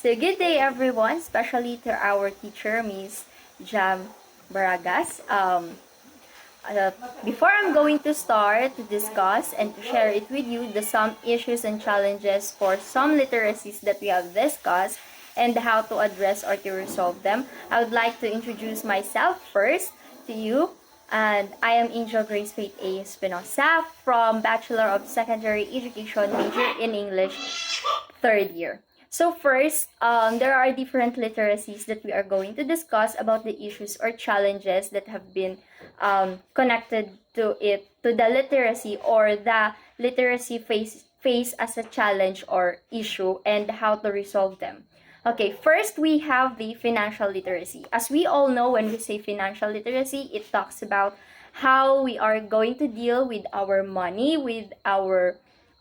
So good day everyone, especially to our teacher, Miss Jam Baragas. Before I'm going to start to discuss and to share it with you some issues and challenges for some literacies that we have discussed and how to address or to resolve them, I would like to introduce myself first to you. And I am Angel Grace Faith A. Espinosa from Bachelor of Secondary Education, major in English, third year. So first, there are different literacies that we are going to discuss about the issues or challenges that have been connected to the literacy or the literacy face as a challenge or issue and how to resolve them. Okay, first we have the financial literacy. As we all know, when we say financial literacy, it talks about how we are going to deal with our money, with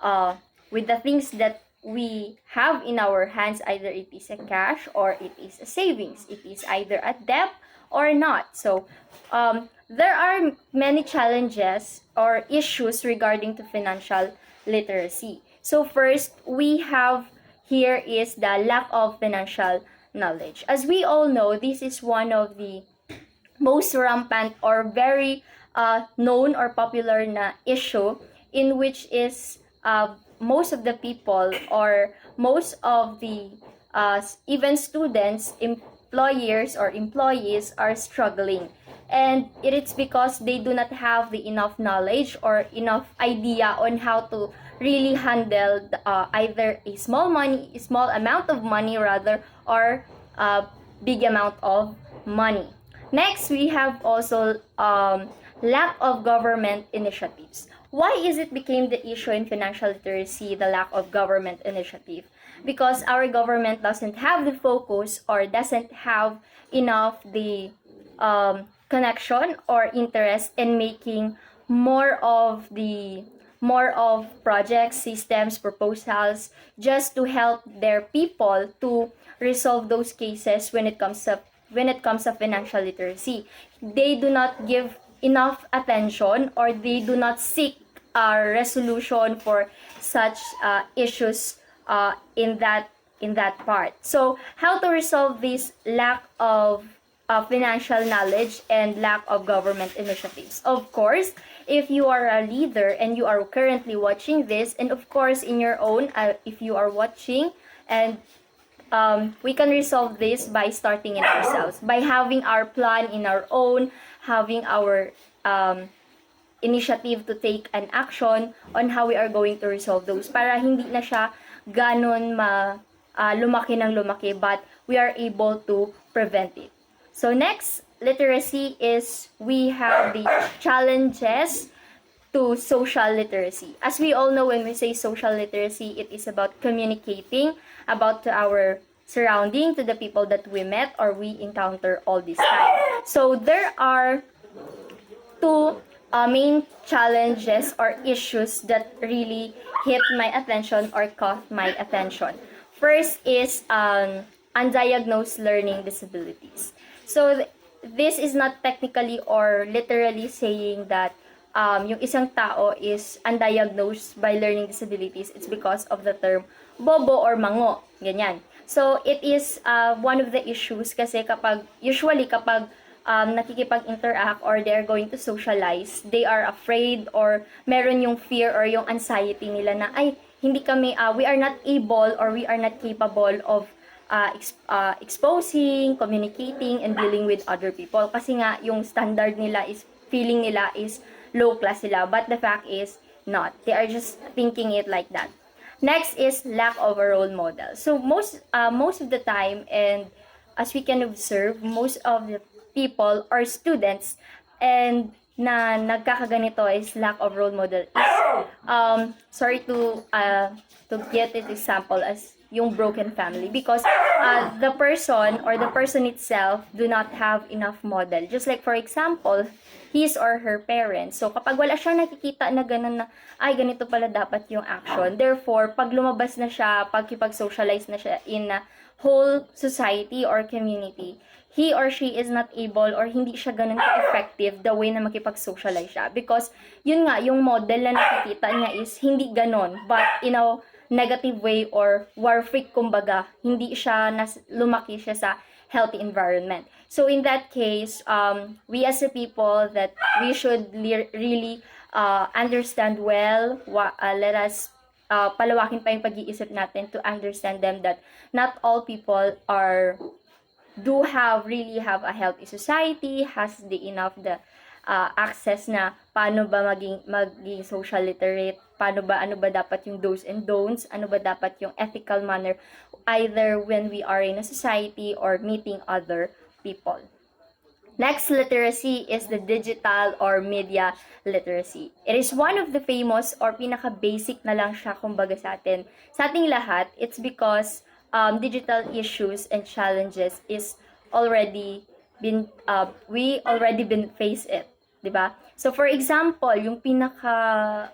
the things that we have in our hands. Either it is a cash or it is a savings. It is either a debt or not. So there are many challenges or issues regarding to financial literacy. So first, we have here is the lack of financial knowledge. As we all know, this is one of the most rampant or very known or popular na issue in which is most of the people or most of the even students, employers or employees are struggling. And it is because they do not have the enough knowledge or enough idea on how to really handle either a small amount of money rather, or a big amount of money. Next, we have also lack of government initiatives. Why is it became the issue in financial literacy, the lack of government initiative? Because our government doesn't have the focus or doesn't have enough the connection or interest in making more of projects, systems, proposals, just to help their people to resolve those cases when it comes to financial literacy. They do not give enough attention or they do not seek a resolution for such issues in that part. So how to resolve this lack of financial knowledge and lack of government initiatives? Of course, if you are a leader and you are currently watching this, and of course in your own, if you are watching, and we can resolve this by starting in ourselves, by having our plan in our own, having our initiative to take an action on how we are going to resolve those, para hindi na siya ganon lumaki ng lumaki, but we are able to prevent it. So next, literacy is we have the challenges to social literacy. As we all know, when we say social literacy, it is about communicating about to our surrounding, to the people that we met or we encounter all this time. So there are two main challenges or issues that really hit my attention or caught my attention. First is undiagnosed learning disabilities. So this is not technically or literally saying that yung isang tao is undiagnosed by learning disabilities. It's because of the term bobo or mango, ganyan. So it is one of the issues kasi usually kapag nakikipag-interact or they're going to socialize, they are afraid or meron yung fear or yung anxiety nila na we are not able or we are not capable of exposing, communicating, and dealing with other people. Kasi nga, yung standard nila is, feeling nila is low class sila. But the fact is, not. They are just thinking it like that. Next is lack of a role model. So most of the time, and as we can observe, most of the people or students and na nagkakaganito is lack of role model. Sorry to get an example as yung broken family, because the person itself do not have enough model. Just like for example, his or her parents. So kapag wala siyang nakikita na ganun na, ganito pala dapat yung action. Therefore, pag lumabas na siya, pagkipag-socialize na siya in a whole society or community, he or she is not able or hindi siya ganun ka-effective the way na makipag-socialize siya. Because, yun nga, yung model na nakikita niya is hindi ganun. But, negative way or war freak kumbaga. Hindi siya lumaki siya sa healthy environment. So in that case, we as a people that we should really understand well, let us palawakin pa yung pag-iisip natin to understand them that not all people really have a healthy society, has the access na paano ba maging social literate, ano ba dapat yung do's and don'ts, ano ba dapat yung ethical manner either when we are in a society or meeting other people. Next literacy is the digital or media literacy. It is one of the famous or pinaka-basic na lang siya kumbaga sa ating lahat. It's because digital issues and challenges is already we already been face it, 'di ba? So for example, yung pinaka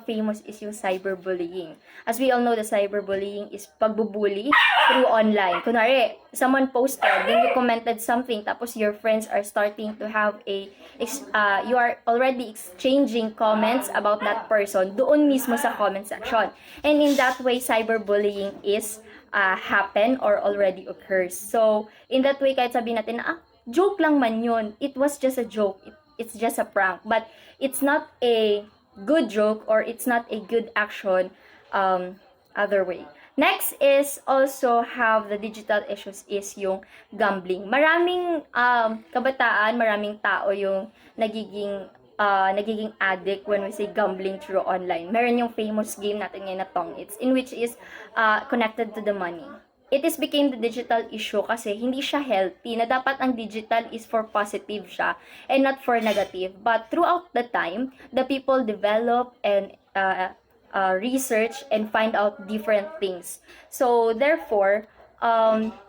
famous is yung cyberbullying. As we all know, the cyberbullying is pagbubully through online. Kunwari, someone posted, then you commented something, tapos your friends are starting to have you are already exchanging comments about that person doon mismo sa comment section. And in that way, cyberbullying is happen or already occurs. So, in that way, kahit sabihin natin na, joke lang man yun. It was just a joke. It's just a prank. But, it's not a good joke or it's not a good action other way. Next is also have the digital issues is yung gambling. Maraming kabataan, maraming tao yung nagiging addict when we say gambling through online. Meron yung famous game natin ngayon na Tong-Its in which is connected to the money. It is became the digital issue kasi hindi siya healthy na dapat ang digital is for positive siya and not for negative. But throughout the time, the people develop and research and find out different things. So therefore,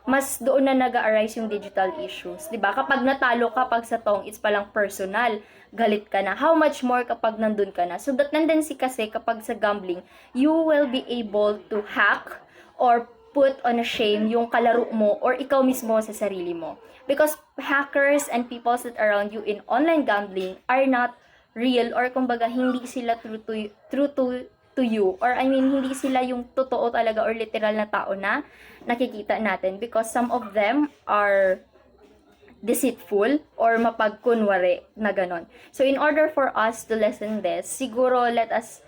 mas doon na nag-arise yung digital issues. 'Di ba? Kapag natalo ka pag sa Tong-Its pa lang personal, galit ka na. How much more kapag nandun ka na? So that tendency kasi kapag sa gambling, you will be able to hack or put on a shame yung kalaro mo or ikaw mismo sa sarili mo. Because hackers and people that around you in online gambling are not real or kumbaga hindi sila true to you, or I mean hindi sila yung totoo talaga or literal na tao na nakikita natin because some of them are deceitful or mapagkunwari na ganon. So in order for us to lessen this, siguro let us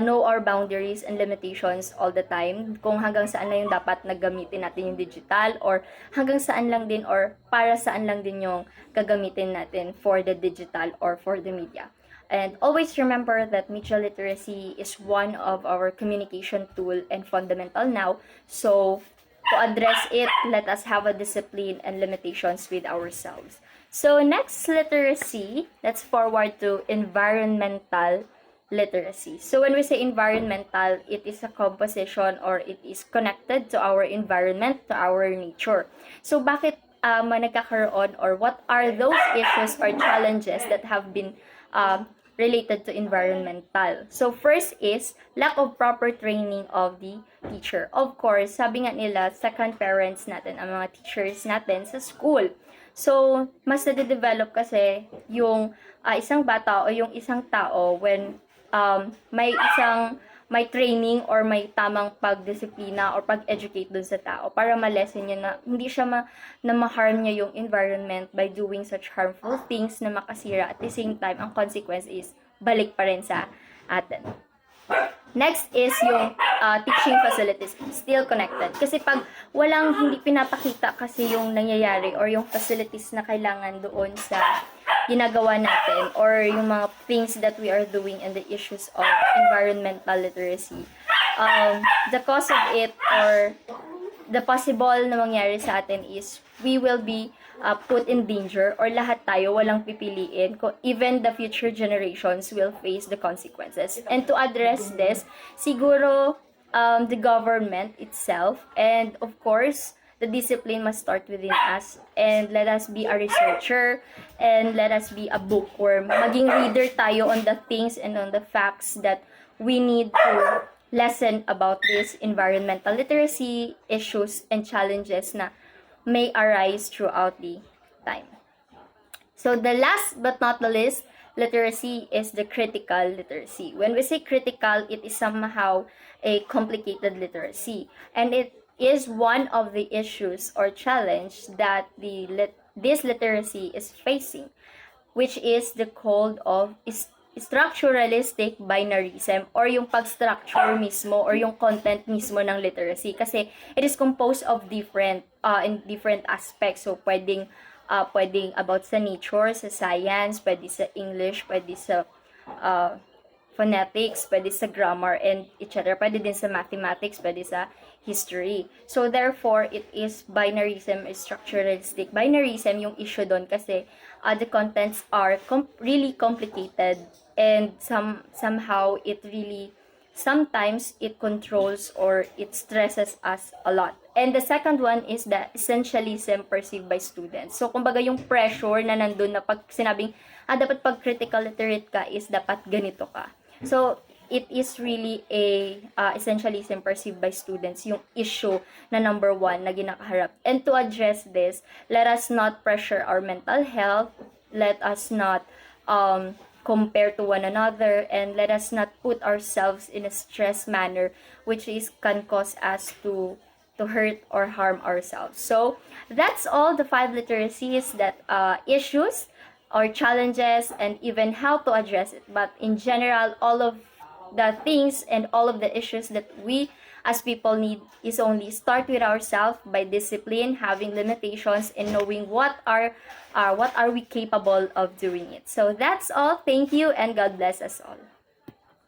know our boundaries and limitations all the time. Kung hanggang saan na yung dapat naggamitin natin yung digital or hanggang saan lang din or para saan lang din yung gagamitin natin for the digital or for the media. And always remember that media literacy is one of our communication tool and fundamental now. So to address it, let us have a discipline and limitations with ourselves. So next literacy, let's forward to environmental literacy. So when we say environmental, it is a composition or it is connected to our environment, to our nature. So bakit nagkakaroon or what are those issues or challenges that have been related to environmental? So first is lack of proper training of the teacher. Of course, sabi nga nila, second parents natin ang mga teachers natin sa school. So mas nade-develop kasi yung isang bata o yung isang tao when may training or may tamang pagdisiplina or pag-educate dun sa tao para ma-lessen niya na hindi siya na ma-harm niya yung environment by doing such harmful things na makasira. At the same time, ang consequence is balik pa rin sa atin. Next is yung teaching facilities, still connected. Kasi pag hindi pinapakita kasi yung nangyayari or yung facilities na kailangan doon sa ginagawa natin or yung mga things that we are doing and the issues of environmental literacy, the cause of it or the possible na mangyari sa atin is we will be put in danger or lahat tayo walang pipiliin. Even the future generations will face the consequences. And to address this, siguro the government itself and of course the discipline must start within us, and let us be a researcher and let us be a bookworm. Maging reader tayo on the things and on the facts that we need to lessen about this environmental literacy issues and challenges na may arise throughout the time. So the last but not the least, literacy is the critical literacy. When we say critical, it is somehow a complicated literacy, and it is one of the issues or challenge that this literacy is facing, which is the called of structuralistic binarism, or yung pag-structure mismo or yung content mismo ng literacy, kasi it is composed of in different aspects. So pwedeng about sa nature, sa science, pwede sa English, pwede sa phonetics, pwede sa grammar, and etc. Pwede din sa mathematics, pwede sa history. So therefore, it is binarism, structuralistic binarism yung issue doon, kasi the contents are really complicated, and somehow sometimes it controls or it stresses us a lot. And the second one is the essentialism perceived by students. So kumbaga yung pressure na nandun na pag sinabing dapat pag critical literate ka is dapat ganito ka. So it is really a essentialism perceived by students, yung issue na number one na ginakaharap. And to address this, let us not pressure our mental health, let us not compare to one another, and let us not put ourselves in a stress manner, which can cause us to hurt or harm ourselves. So that's all the 5 literacies that issues or challenges, and even how to address it. But in general, all of the things and all of the issues that we as people need is only start with ourselves by discipline, having limitations, and knowing what are we capable of doing it. So that's all. Thank you, and God bless us all.